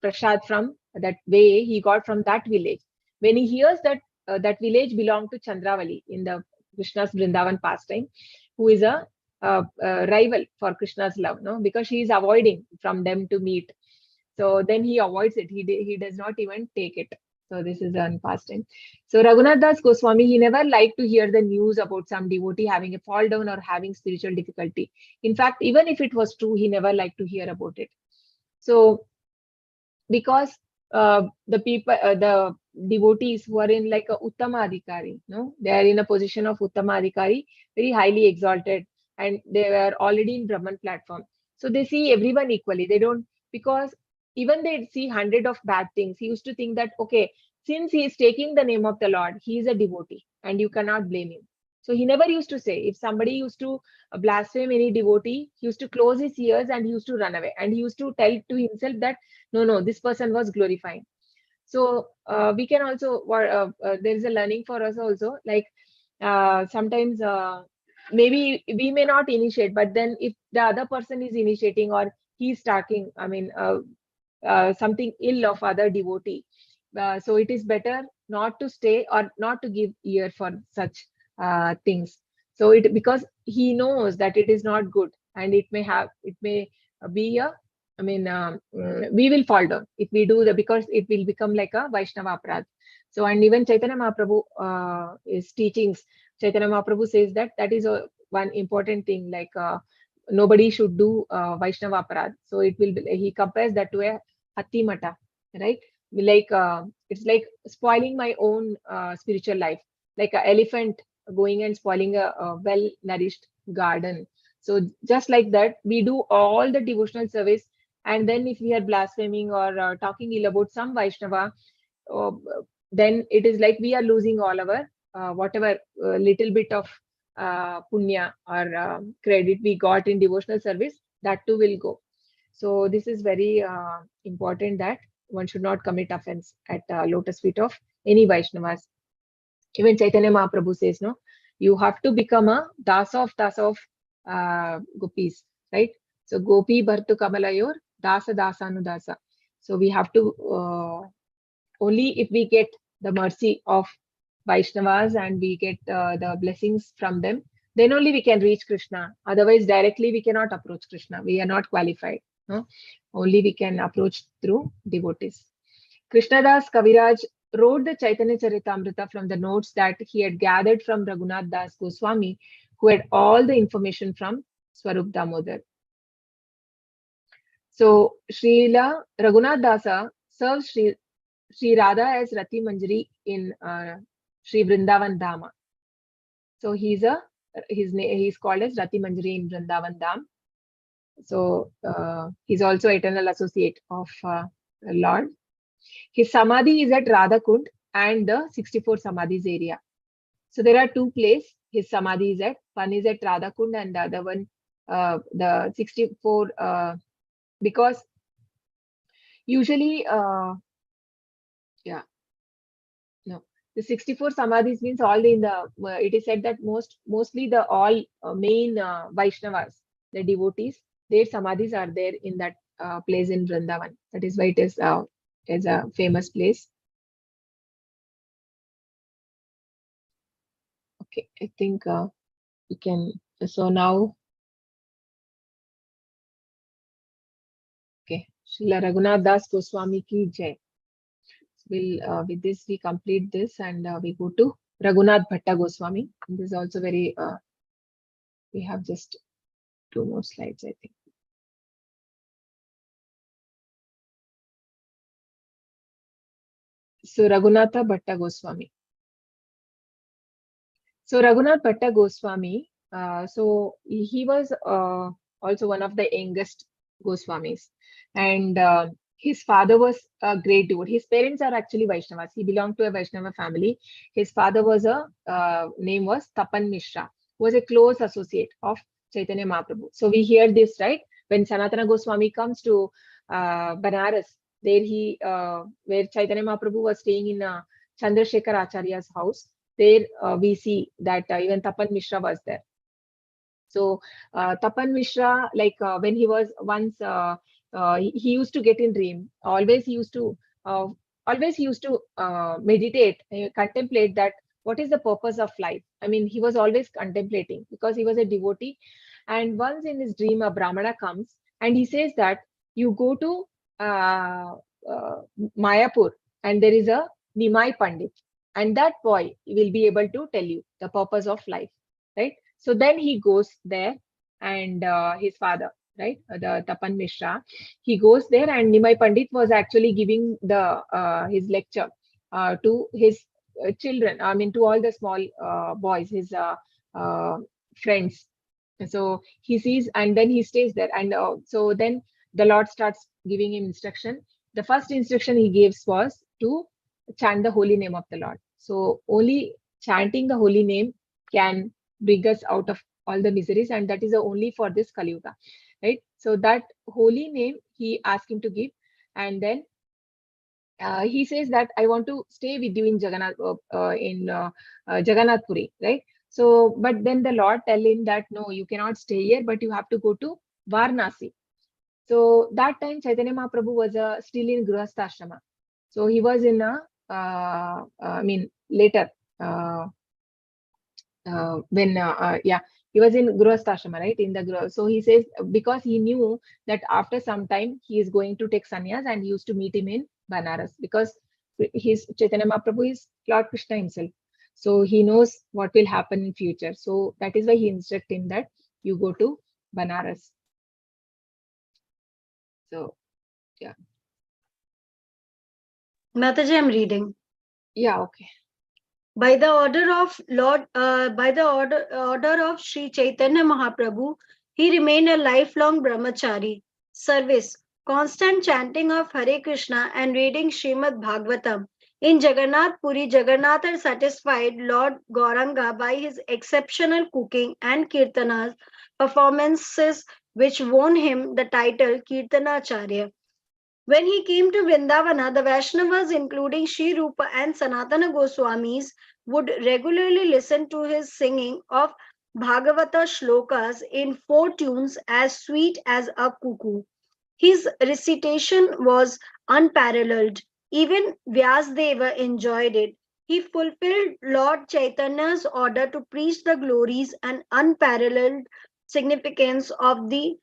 prasad from that way he got from that village. When he hears that that village belonged to Chandravali in the Krishna's Vrindavan pastime, who is a rival for Krishna's love, no, because she is avoiding from them to meet. So then he avoids it. He does not even take it. So this is an pastime. So Raghunath Das Goswami, he never liked to hear the news about some devotee having a fall down or having spiritual difficulty. In fact, even if it was true, he never liked to hear about it. So because the people, the devotees who are in like a Uttama Adhikari, no, they are in a position of Uttama Adhikari, very highly exalted, and they were already in Brahman platform. So they see everyone equally. They don't, because even they see 100 of bad things. He used to think that, okay, since he is taking the name of the Lord, he is a devotee and you cannot blame him. So he never used to say. If somebody used to blaspheme any devotee, he used to close his ears and he used to run away. And he used to tell to himself that, no, this person was glorifying. So we can also, there is a learning for us also, like sometimes maybe we may not initiate, but then if the other person is initiating or he's talking, something ill of other devotee, so it is better not to stay or not to give ear for such things. So because he knows that it is not good, and it may be a, we will fall down if we do because it will become like a Vaishnava aparadh. So, and even Chaitanya Mahaprabhu is teachings. Chaitanya Mahaprabhu says that is one important thing, like nobody should do Vaishnava aparadh. So he compares that to a hatti mata, right? Like it's like spoiling my own spiritual life, like an elephant going and spoiling a well-nourished garden. So just like that, we do all the devotional service, and then if we are blaspheming or talking ill about some Vaishnava, uh, then it is like we are losing all our whatever little bit of punya or credit we got in devotional service, that too will go. So this is very important, that one should not commit offense at lotus feet of any Vaishnavas. Even Chaitanya Mahaprabhu says, no, you have to become a Dasa of gopis, right? So Gopi Bhartu Kamalayor, Dasa Dasanudasa. So we have to, only if we get the mercy of Vaishnavas and we get the blessings from them, then only we can reach Krishna. Otherwise, directly we cannot approach Krishna. We are not qualified. No? Only we can approach through devotees. Krishnadas Kaviraj wrote the Chaitanya Charitamrita from the notes that he had gathered from Raghunath Das Goswami, who had all the information from Swarup Damodar. So Srila Raghunath Dasa serves Sri Radha as Rati Manjari in Sri Vrindavan Dhama. So he's called as Rati Manjari in Vrindavan Dham. So he's also eternal associate of Lord. His samadhi is at Radhakund and the 64 samadhis area. So there are two places his samadhi is at. One is at Radhakund and the other one, the 64, because usually, the 64 samadhis means all in the, it is said that mostly the all main Vaishnavas, the devotees, their samadhis are there in that place in Vrindavan. That is why it is a famous place. Okay, I think we can, so now, okay, Srila Raghunath Das Goswami ki jai. With this we complete this, and we go to Raghunath Bhatta Goswami. And this is also very, we have just 2 more slides, I think. So Raghunatha Bhatta Goswami. So Raghunath Bhatta Goswami, so he was also one of the youngest Goswamis, and his father was a great devotee. His parents are actually Vaishnavas. He belonged to a Vaishnava family. His father was name was Tapan Mishra, who was a close associate of Chaitanya Mahaprabhu. So we hear this, right? When Sanatana Goswami comes to Banaras, there where Chaitanya Mahaprabhu was staying in Chandrasekhar Acharya's house, there we see that even Tapan Mishra was there. So Tapan Mishra, like when he was once, he used to get in dream. Always he used to meditate, contemplate that what is the purpose of life. I mean, he was always contemplating because he was a devotee. And once in his dream, a Brahmana comes and he says that you go to Mayapur and there is a Nimai Pandit, and that boy will be able to tell you the purpose of life, right? So then he goes there, and his father, right, the Tapan Mishra, he goes there, and Nimai Pandit was actually giving his lecture to his children. I mean, to all the small boys, his friends. So he sees, and then he stays there, and so then the Lord starts giving him instruction. The first instruction he gives was to chant the holy name of the Lord. So only chanting the holy name can bring us out of all the miseries, and that is only for this Kali Yuga, right? So that holy name he asked him to give, and then he says that I want to stay with you in Jagannath Puri, right? So, but then the Lord tell him that no, you cannot stay here, but you have to go to Varanasi. So that time Chaitanya Mahaprabhu was still in Grihastha Ashrama. So he was in later he was in Grihastha Ashrama, right? So he says, because he knew that after some time he is going to take sannyas, and he used to meet him in Banaras, because his Chaitanya Mahaprabhu is Lord Krishna himself. So he knows what will happen in future. So that is why he instructed him that you go to Banaras. So yeah. Mataji, I'm reading. Yeah, okay. By the order of order of Sri Chaitanya Mahaprabhu, he remained a lifelong brahmachari. Service, constant chanting of Hare Krishna and reading Srimad Bhagavatam. In Jagannath Puri, Jagannatha satisfied Lord Gauranga by his exceptional cooking and kirtanas performances, which won him the title Kirtanacharya. When he came to Vrindavana, the Vaishnavas, including Sri Rupa and Sanatana Goswamis, would regularly listen to his singing of Bhagavata shlokas in 4 tunes as sweet as a cuckoo. His recitation was unparalleled. Even Vyasdeva enjoyed it. He fulfilled Lord Chaitanya's order to preach the glories and unparalleled significance of the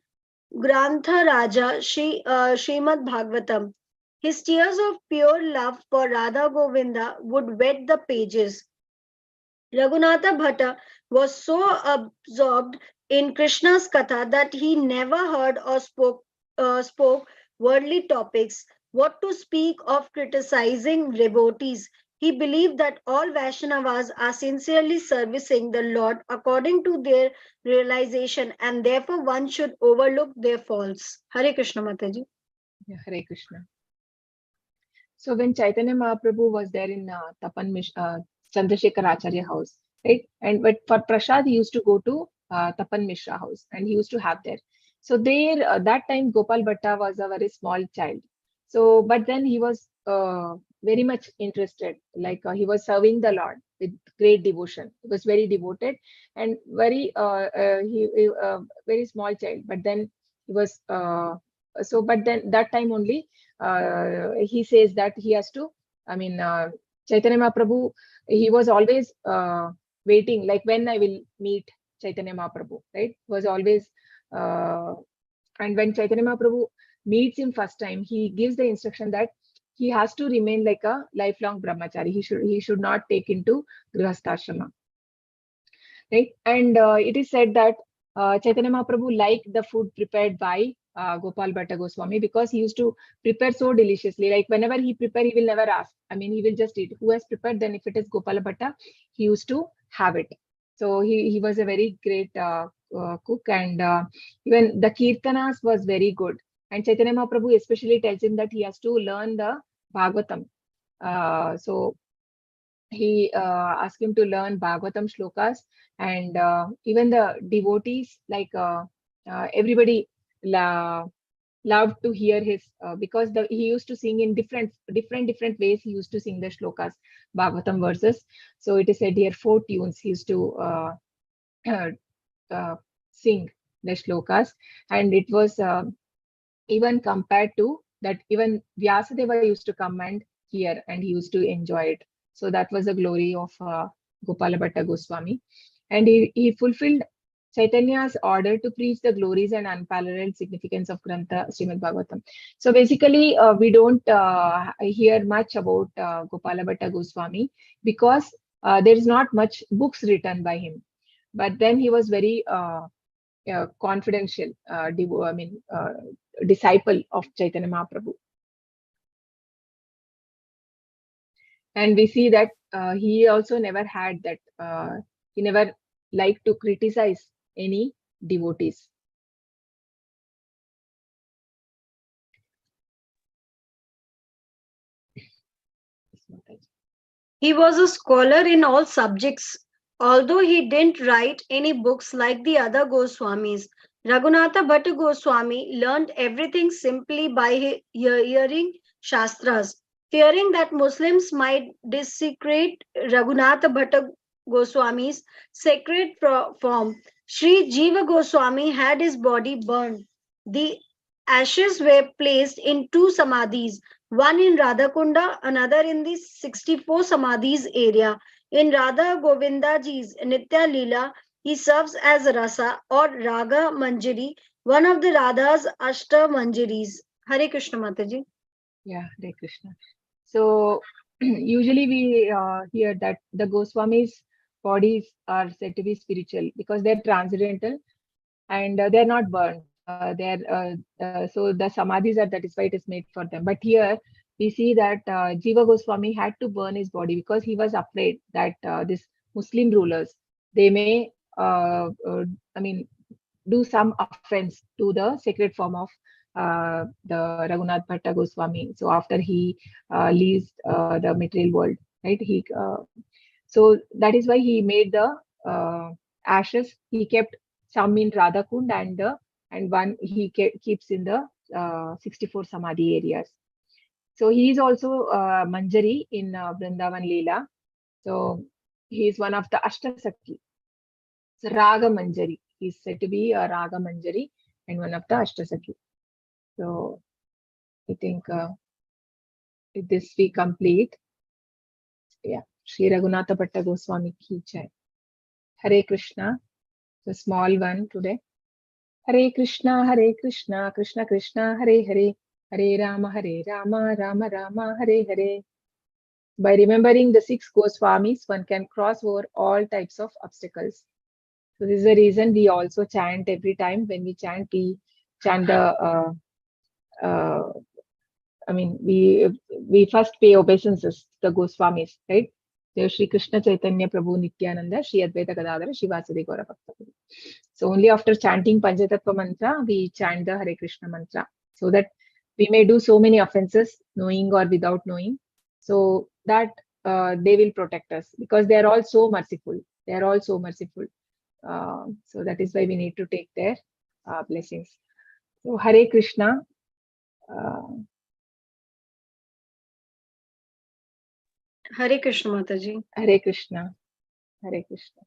Grantha Raja Srimad Bhagavatam. His tears of pure love for Radha Govinda would wet the pages. Raghunatha Bhatta was so absorbed in Krishna's katha that he never heard or spoke worldly topics. What to speak of criticizing devotees? He believed that all Vaishnavas are sincerely servicing the Lord according to their realization, and therefore one should overlook their faults. Hare Krishna Mataji. Yeah, Hare Krishna. So when Chaitanya Mahaprabhu was there in Chandrasekhar Acharya house, right? But for Prasad, he used to go to Tapan Mishra house, and he used to have there. So there, that time Gopal Bhatta was a very small child. So, but then he was very much interested, like he was serving the Lord with great devotion. He was very devoted and very very small child. But then he was but then that time only he says that he has to, Chaitanya Mahaprabhu, he was always waiting, like when I will meet Chaitanya Mahaprabhu, right? Was always, and when Chaitanya Mahaprabhu meets him first time, he gives the instruction that he has to remain like a lifelong brahmachari. He should not take into grihastha, right? And it is said that Chaitanya Mahaprabhu liked the food prepared by Gopal Bhatta Goswami, because he used to prepare so deliciously. Like whenever he prepare, he will never ask. He will just eat. Who has prepared? Then if it is Gopal Bhatta, he used to have it. So he was a very great cook, and even the kirtanas was very good. And Chaitanya Mahaprabhu especially tells him that he has to learn the Bhagavatam. So he asked him to learn Bhagavatam shlokas, and even the devotees, like everybody loved to hear his, because he used to sing in different ways. He used to sing the shlokas, Bhagavatam verses. So it is said here 4 tunes he used to sing the shlokas, and it was even compared to that, even Vyasadeva used to come and hear, and he used to enjoy it. So that was the glory of Gopala Bhatta Goswami. And he fulfilled Chaitanya's order to preach the glories and unparalleled significance of Grantha Srimad Bhagavatam. So basically, we don't hear much about Gopala Bhatta Goswami, because there is not much books written by him. But then he was very confidential, disciple of Chaitanya Mahaprabhu. And we see that he also never had that, he never liked to criticize any devotees. He was a scholar in all subjects Although he didn't write any books like the other Goswamis, Raghunatha Bhatta Goswami learned everything simply by hearing Shastras. Fearing that Muslims might desecrate Raghunatha Bhatta Goswami's sacred form, Sri Jiva Goswami had his body burned. The ashes were placed in two samadhis, one in Radhakunda, another in the 64 samadhis area. In Radha Govindaji's Nitya Leela, he serves as Rasa or Raga Manjari, one of the Radha's Ashta Manjaris. Hare Krishna Mataji. Yeah, Hare Krishna. So usually we hear that the Goswamis' bodies are said to be spiritual because they're transcendental and they're not burned. So the samadhis are, that is why it is made for them. But here we see that Jiva Goswami had to burn his body because he was afraid that this Muslim rulers, they may, I mean, do some offense to the sacred form of the Raghunath Bhatta Goswami. So after he leaves the material world, right? So that is why he made the ashes. He kept some in Radhakund and one he keeps in the 64 Samadhi areas. So he is also Manjari in Vrindavan Leela. So he is one of the Ashtasakhi. So Raga Manjari. He is said to be a Raga Manjari and one of the Ashtasakhi. So I think with this we complete. Yeah. Sri Raghunatha Bhatta Goswami ki jai. Hare Krishna. The small one today. Hare Krishna, Krishna Krishna, Hare Hare, Hare Rama, Rama Rama, Hare Hare. By remembering the 6 Goswamis, one can cross over all types of obstacles. So this is the reason we also chant every time. When we chant the we first pay obeisances to the Goswamis, right? So Shri Krishna Chaitanya Prabhu Nityananda, Shri Advaita Gadadhara, Shivasadi Gaura Bhakta. So only after chanting Panchatattva mantra, we chant the Hare Krishna mantra, so that we may do so many offenses, knowing or without knowing, so that they will protect us because they are all so merciful. They are all so merciful. So that is why we need to take their blessings. So Hare Krishna. Hare Krishna Mataji. Hare Krishna. Hare Krishna.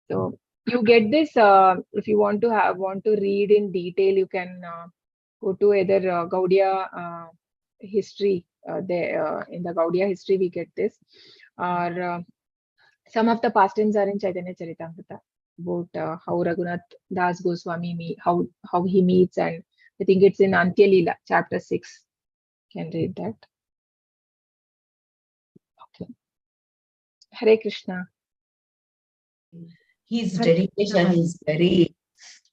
So you get this. If you want to read in detail, you can go to either Gaudiya history. There in the Gaudiya history, we get this, or some of the pastimes are in Chaitanya Charitamrita about how Raghunath Das Goswami how he meets, and I think it's in Antya Leela, chapter 6. Can read that. Okay. Hare Krishna. His dedication is very,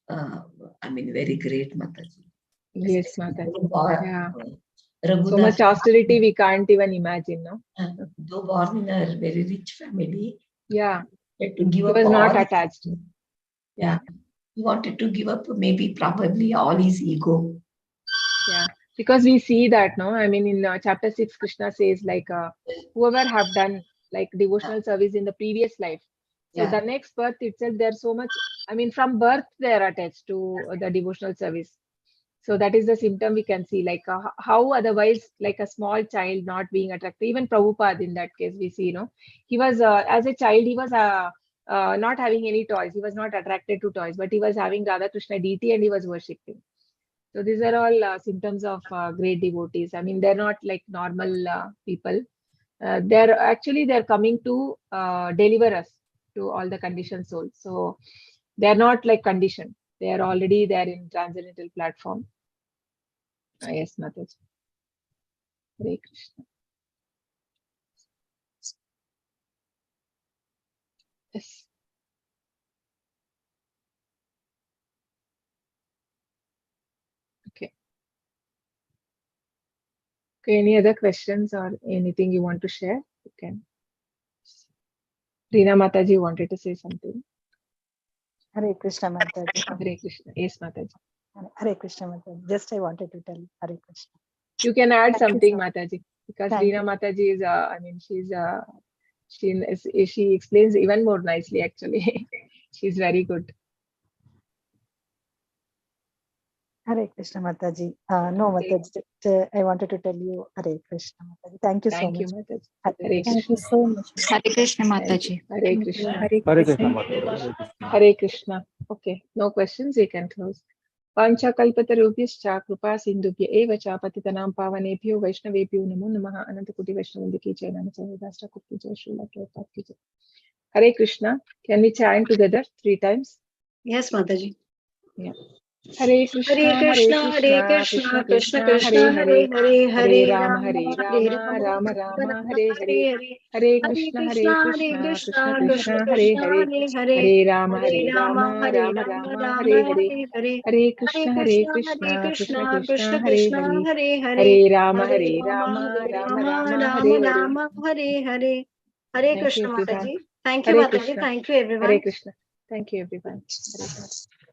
very great, Mataji. Yes, Mataji. Yeah. Raghunath, So much austerity we can't even imagine, no? Though born in a very rich family, Yeah. had to give He up was not all attached. Yeah. He wanted to give up probably all his ego. Yeah. Because we see that, no? I mean, in chapter 6, Krishna says, like, whoever have done like devotional service in the previous life. So the next birth itself, there's so much, I mean, from birth, they are attached to the devotional service. So that is the symptom we can see, like how otherwise, like a small child not being attracted. Even Prabhupada in that case, we see, he was, as a child, he was not having any toys. He was not attracted to toys, but he was having Radha Krishna deity and he was worshipping. So these are all symptoms of great devotees. I mean, they're not like normal people. They're coming to deliver us to all the conditioned souls. So they're not like conditioned. They are already there in transcendental platform. Yes, Mataji. Hare Krishna. Yes. Okay. Okay. Any other questions or anything you want to share? You can. Reena Mataji wanted to say something. Hare Krishna Mataji. Hare Krishna. Yes, Mataji. Hare Krishna Mataji. Just I wanted to tell Hare Krishna. You can add Thank you, something, sir. Mataji, because Thank Reena you. Mataji is, she's She explains even more nicely actually. She's very good. Hare Krishna Mataji. No, Okay. Mataji, I wanted to tell you Hare Krishna Mataji. Thank you so Thank you, much. Mataji. Hare Hare Krishna. Thank you so much. Hare Krishna Thank Mataji. you. Hare Thank you. Krishna. Hare Hare Krishna Krishna. Mataji. Hare Krishna. Okay, no questions. We can close. Panchakalpatarubhyascha कृपा सिन्धुभ्य एव च पतितनां पावनेभ्यो वैष्णवेभ्यो नमो नमः अनंतकोटि वैष्णववृंद की जय नाम दास की जय श्रील प्रभुपाद की जय. Hare Krishna. Can we chant together 3 times? Yes, Mataji. Yeah. Hare Krishna, Hare Krishna, Hare Krishna Krishna, Krishna Krishna, Krishna, Hare Hare Hare, Hare, Hare Hare Rama, Rama, Hare Hare Rama, Rama, Rama Rama Rama, Rama, Hare Hare, Hare Hare. Hare Hare Krishna, Krishna, Hare Krishna Krishna, Krishna, Krishna Hare Krishna, Hare, Hare Hare. Hare Rama, Hare Hare Rama, Rama, Hare Rama Rama, Rama, Rama Hare Hare, Hare Hare. Hare Hare Krishna, Krishna, Krishna Krishna Krishna, Krishna, Hare Hare, Hare Hare. Hare Rama, Hare Hare Rama, Rama, Hare Rama Rama, Rama, Rama Hare Hare. Rama, Hare Hare. Hare Thank you, Krishna everyone. Mataji. Thank you, Hare Mataji. Krishna, Thank you, Hare everyone. Krishna. Thank you, everyone. Hare Krishna.